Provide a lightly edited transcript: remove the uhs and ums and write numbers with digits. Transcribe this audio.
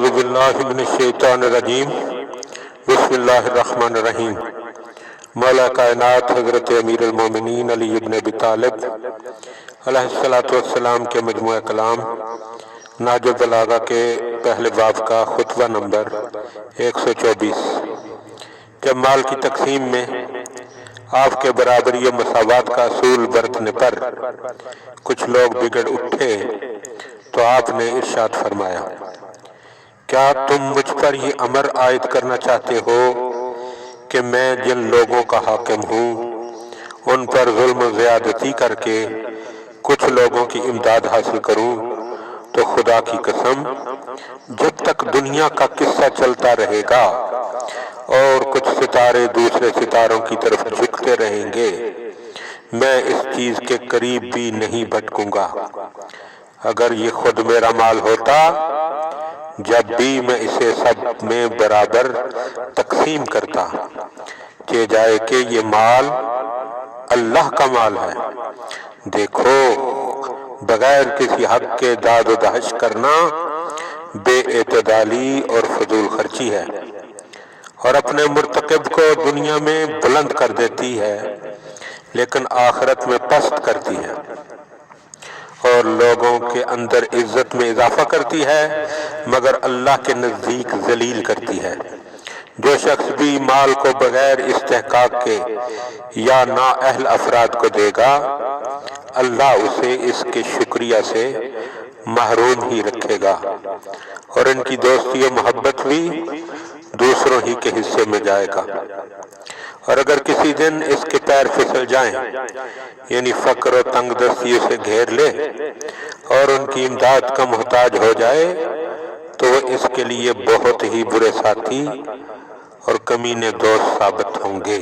اعوذ باللہ من الشیطان الرجیم بسم اللہ الرحمن الرحیم۔ مولا کائنات حضرت امیر المومنین علی ابن ابی طالب علیہ السلام کے مجموعہ کلام نہج البلاغہ کے پہلے باب کا خطبہ نمبر 124۔ جب مال کی تقسیم میں آپ کے برابری و مساوات کا اصول برتنے پر کچھ لوگ بگڑ اٹھے تو آپ نے ارشاد فرمایا، کیا تم مجھ پر یہ امر عائد کرنا چاہتے ہو کہ میں جن لوگوں کا حاکم ہوں ان پر ظلم و زیادتی کر کے کچھ لوگوں کی امداد حاصل کروں؟ تو خدا کی قسم جب تک دنیا کا قصہ چلتا رہے گا اور کچھ ستارے دوسرے ستاروں کی طرف جھکتے رہیں گے میں اس چیز کے قریب بھی نہیں بھٹکوں گا۔ اگر یہ خود میرا مال ہوتا جب بھی میں اسے سب میں برابر تقسیم کرتا، کہ جائے کہ یہ مال اللہ کا مال ہے۔ دیکھو بغیر کسی حق کے داد و دہش کرنا بے اعتدالی اور فضول خرچی ہے، اور اپنے مرتکب کو دنیا میں بلند کر دیتی ہے لیکن آخرت میں پست کرتی ہے، اور لوگوں کے اندر عزت میں اضافہ کرتی ہے مگر اللہ کے نزدیک ذلیل کرتی ہے۔ جو شخص بھی مال کو بغیر استحقاق کے یا نااہل افراد کو دے گا اللہ اسے اس کے شکریہ سے محروم ہی رکھے گا، اور ان کی دوستی و محبت بھی دوسروں ہی کے حصے میں جائے گا۔ اور اگر کسی دن اس کے پیر پھسل جائیں یعنی فقر و تنگ دستی اسے گھیر لے اور ان کی امداد کا محتاج ہو جائے تو وہ اس کے لیے بہت ہی برے ساتھی اور کمینے دوست ثابت ہوں گے۔